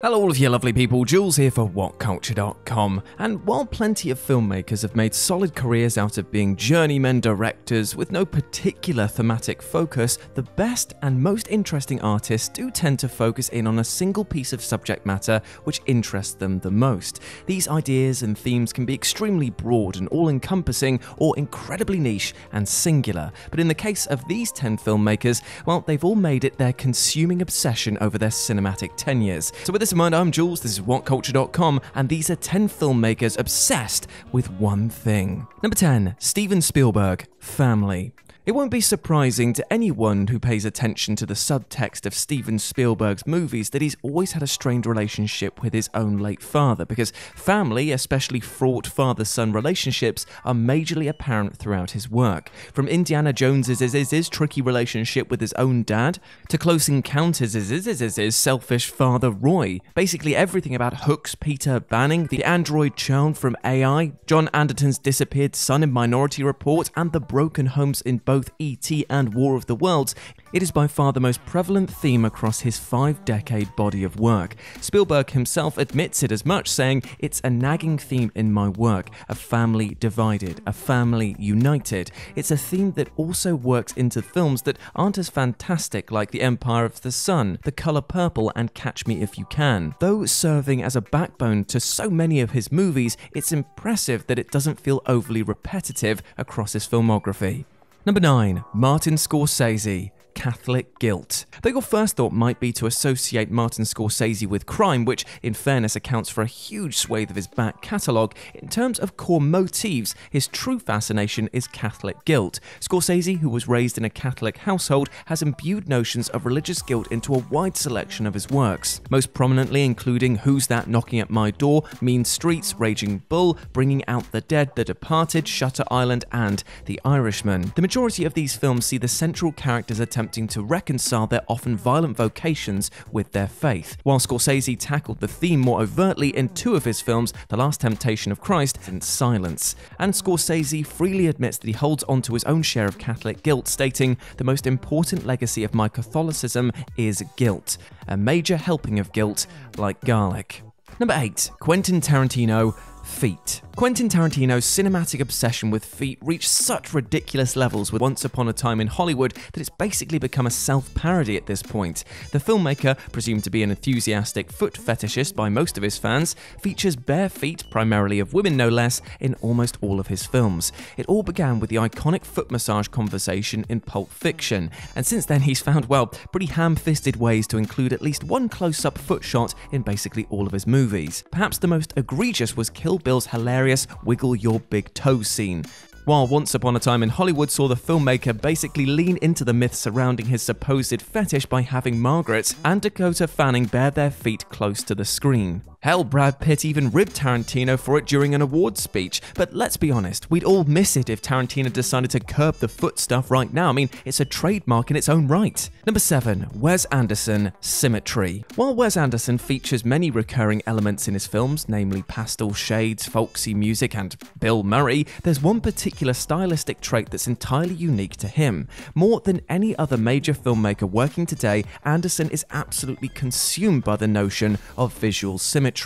Hello all of you lovely people, Jules here for Whatculture.com, and while plenty of filmmakers have made solid careers out of being journeyman directors with no particular thematic focus, the best and most interesting artists do tend to focus in on a single piece of subject matter which interests them the most. These ideas and themes can be extremely broad and all-encompassing, or incredibly niche and singular, but in the case of these 10 filmmakers, well, they've all made it their consuming obsession over their cinematic tenures. So with this in mind, I'm Jules, this is Whatculture.com, and these are 10 filmmakers obsessed with one thing. Number 10, Steven Spielberg, family. It won't be surprising to anyone who pays attention to the subtext of Steven Spielberg's movies that he's always had a strained relationship with his own late father, because family, especially fraught father-son relationships, are majorly apparent throughout his work. From Indiana Jones's tricky relationship with his own dad, to Close Encounters' selfish father Roy. Basically everything about Hook's Peter Banning, the android child from AI, John Anderton's disappeared son in Minority Report, and the broken homes in both E.T. and War of the Worlds, it is by far the most prevalent theme across his 5-decade body of work. Spielberg himself admits it as much, saying, "It's a nagging theme in my work, a family divided, a family united." It's a theme that also works into films that aren't as fantastic, like The Empire of the Sun, The Color Purple, and Catch Me If You Can. Though serving as a backbone to so many of his movies, it's impressive that it doesn't feel overly repetitive across his filmography. Number 9, Martin Scorsese, Catholic guilt. Though your first thought might be to associate Martin Scorsese with crime, which in fairness accounts for a huge swathe of his back catalogue, in terms of core motifs, his true fascination is Catholic guilt. Scorsese, who was raised in a Catholic household, has imbued notions of religious guilt into a wide selection of his works, most prominently including Who's That Knocking at My Door, Mean Streets, Raging Bull, Bringing Out the Dead, The Departed, Shutter Island, and The Irishman. The majority of these films see the central characters attempting to reconcile their often violent vocations with their faith. While Scorsese tackled the theme more overtly in 2 of his films, The Last Temptation of Christ and Silence. And Scorsese freely admits that he holds on to his own share of Catholic guilt, stating, "The most important legacy of my Catholicism is guilt. A major helping of guilt, like garlic." Number 8, Quentin Tarantino, feet. Quentin Tarantino's cinematic obsession with feet reached such ridiculous levels with Once Upon a Time in Hollywood that it's basically become a self-parody at this point. The filmmaker, presumed to be an enthusiastic foot fetishist by most of his fans, features bare feet, primarily of women no less, in almost all of his films. It all began with the iconic foot massage conversation in Pulp Fiction, and since then he's found, well, pretty ham-fisted ways to include at least one close-up foot shot in basically all of his movies. Perhaps the most egregious was Kill Bill's hilarious Wiggle Your Big Toe scene. While Once Upon a Time in Hollywood saw the filmmaker basically lean into the myth surrounding his supposed fetish by having Margaret and Dakota Fanning bare their feet close to the screen. Hell, Brad Pitt even ribbed Tarantino for it during an awards speech, but let's be honest, we'd all miss it if Tarantino decided to curb the foot stuff right now. I mean, it's a trademark in its own right. Number 7, Wes Anderson, symmetry. While Wes Anderson features many recurring elements in his films, namely pastel shades, folksy music, and Bill Murray, there's one particular stylistic trait that's entirely unique to him. More than any other major filmmaker working today, Anderson is absolutely consumed by the notion of visual symmetry.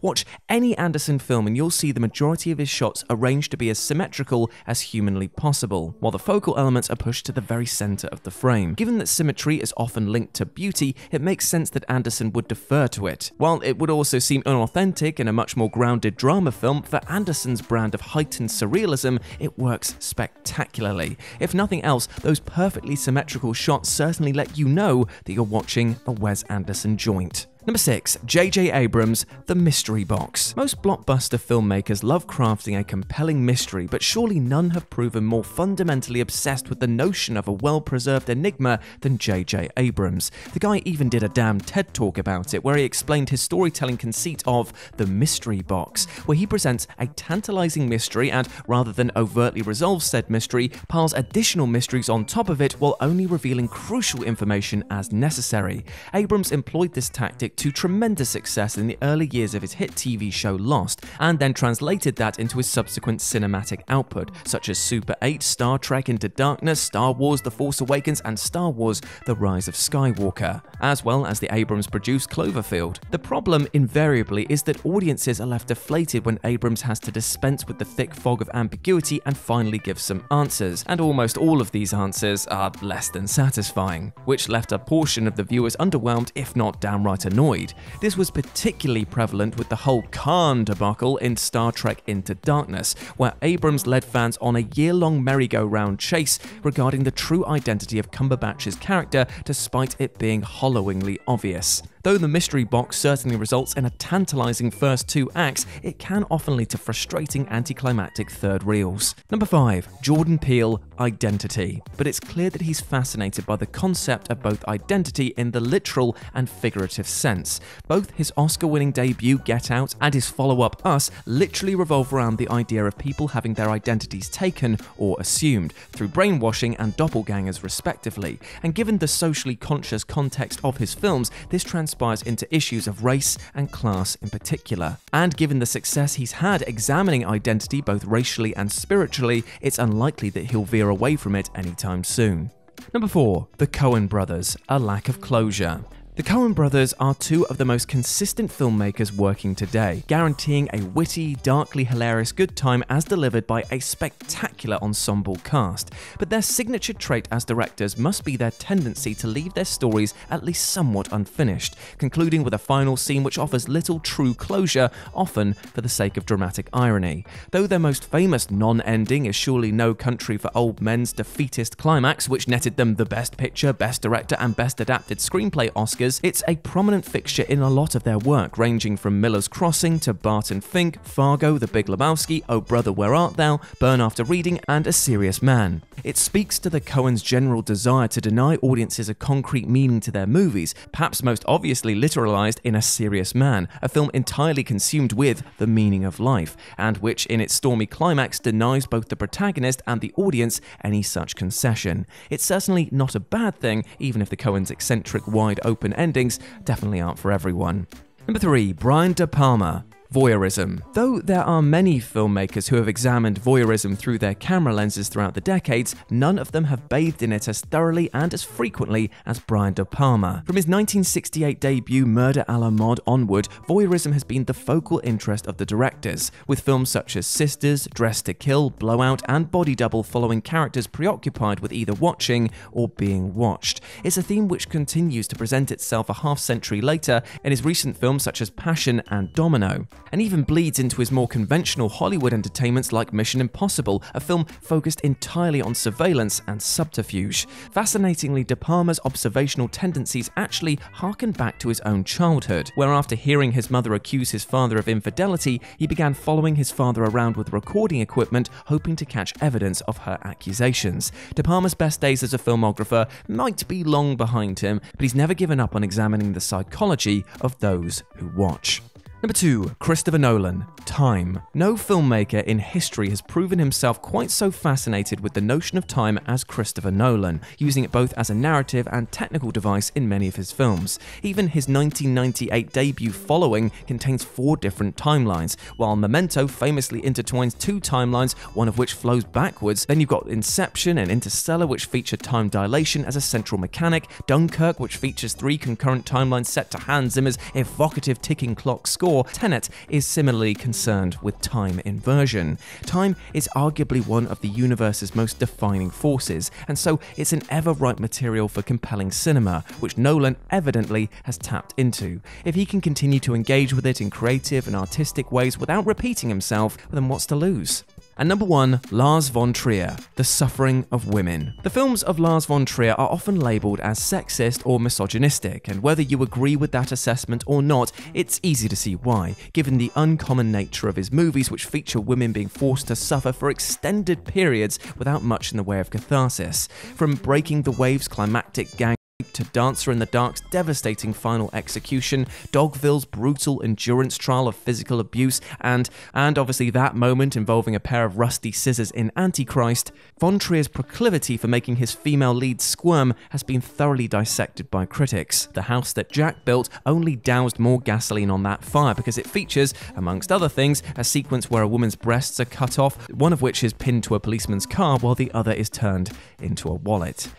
Watch any Anderson film and you'll see the majority of his shots arranged to be as symmetrical as humanly possible, while the focal elements are pushed to the very center of the frame. Given that symmetry is often linked to beauty, it makes sense that Anderson would defer to it. While it would also seem unauthentic in a much more grounded drama film, for Anderson's brand of heightened surrealism, it works spectacularly. If nothing else, those perfectly symmetrical shots certainly let you know that you're watching a Wes Anderson joint. Number 6, J.J. Abrams, The Mystery Box. Most blockbuster filmmakers love crafting a compelling mystery, but surely none have proven more fundamentally obsessed with the notion of a well-preserved enigma than J.J. Abrams. The guy even did a damn TED Talk about it, where he explained his storytelling conceit of The Mystery Box, where he presents a tantalizing mystery and, rather than overtly resolve said mystery, piles additional mysteries on top of it while only revealing crucial information as necessary. Abrams employed this tactic escalated to tremendous success in the early years of his hit TV show Lost, and then translated that into his subsequent cinematic output, such as Super 8, Star Trek Into Darkness, Star Wars The Force Awakens, and Star Wars The Rise of Skywalker, as well as the Abrams-produced Cloverfield. The problem, invariably, is that audiences are left deflated when Abrams has to dispense with the thick fog of ambiguity and finally give some answers, and almost all of these answers are less than satisfying, which left a portion of the viewers underwhelmed, if not downright annoyed. This was particularly prevalent with the whole Khan debacle in Star Trek Into Darkness, where Abrams led fans on a year-long merry-go-round chase regarding the true identity of Cumberbatch's character, despite it being hollowingly obvious. Though the mystery box certainly results in a tantalizing first 2 acts, it can often lead to frustrating anticlimactic third reels. Number 5. Jordan Peele, Identity. But it's clear that he's fascinated by the concept of both identity in the literal and figurative sense. Both his Oscar-winning debut Get Out and his follow-up Us literally revolve around the idea of people having their identities taken or assumed, through brainwashing and doppelgangers respectively. And given the socially conscious context of his films, this transpires into issues of race and class in particular. And given the success he's had examining identity both racially and spiritually, it's unlikely that he'll veer away from it anytime soon. Number 4. The Cohen Brothers, A Lack of Closure. The Cohen Brothers are two of the most consistent filmmakers working today, guaranteeing a witty, darkly hilarious good time as delivered by a spectacular ensemble cast. But their signature trait as directors must be their tendency to leave their stories at least somewhat unfinished, concluding with a final scene which offers little true closure, often for the sake of dramatic irony. Though their most famous non-ending is surely No Country for Old Men's defeatist climax, which netted them the Best Picture, Best Director and Best Adapted Screenplay Oscars, it's a prominent fixture in a lot of their work, ranging from Miller's Crossing to Barton Fink, Fargo, The Big Lebowski, Oh Brother Where Art Thou, Burn After Reading, and A Serious Man. It speaks to the Coens' general desire to deny audiences a concrete meaning to their movies, perhaps most obviously literalized in A Serious Man, a film entirely consumed with the meaning of life, and which in its stormy climax denies both the protagonist and the audience any such concession. It's certainly not a bad thing, even if the Coens' eccentric wide-open endings definitely aren't for everyone. Number 3. Brian De Palma. Voyeurism. Though there are many filmmakers who have examined voyeurism through their camera lenses throughout the decades, none of them have bathed in it as thoroughly and as frequently as Brian De Palma. From his 1968 debut Murder a la Mode onward, voyeurism has been the focal interest of the directors, with films such as Sisters, Dress to Kill, Blowout, and Body Double following characters preoccupied with either watching or being watched. It's a theme which continues to present itself a half-century later in his recent films such as Passion and Domino, and even bleeds into his more conventional Hollywood entertainments like Mission Impossible, a film focused entirely on surveillance and subterfuge. Fascinatingly, De Palma's observational tendencies actually harken back to his own childhood, where after hearing his mother accuse his father of infidelity, he began following his father around with recording equipment, hoping to catch evidence of her accusations. De Palma's best days as a filmographer might be long behind him, but he's never given up on examining the psychology of those who watch. Number 2. Christopher Nolan. Time. No filmmaker in history has proven himself quite so fascinated with the notion of time as Christopher Nolan, using it both as a narrative and technical device in many of his films. Even his 1998 debut Following contains 4 different timelines, while Memento famously intertwines 2 timelines, one of which flows backwards. Then you've got Inception and Interstellar, which feature time dilation as a central mechanic, Dunkirk, which features 3 concurrent timelines set to Hans Zimmer's evocative ticking clock score. Tenet is similarly concerned with time inversion. Time is arguably one of the universe's most defining forces, and so it's an ever-right material for compelling cinema, which Nolan evidently has tapped into. If he can continue to engage with it in creative and artistic ways without repeating himself, then what's to lose? And number 1, Lars Von Trier, The Suffering of Women. The films of Lars Von Trier are often labelled as sexist or misogynistic, and whether you agree with that assessment or not, it's easy to see why, given the uncommon nature of his movies, which feature women being forced to suffer for extended periods without much in the way of catharsis. From Breaking the Waves' climactic gang to Dancer in the Dark's devastating final execution, Dogville's brutal endurance trial of physical abuse, and obviously that moment involving a pair of rusty scissors in Antichrist, Von Trier's proclivity for making his female lead squirm has been thoroughly dissected by critics. The house that Jack built only doused more gasoline on that fire because it features, amongst other things, a sequence where a woman's breasts are cut off, one of which is pinned to a policeman's car while the other is turned into a wallet.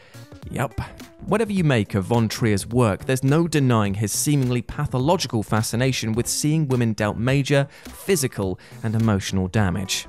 Yup. Whatever you make of Von Trier's work, there's no denying his seemingly pathological fascination with seeing women dealt major, physical, and emotional damage.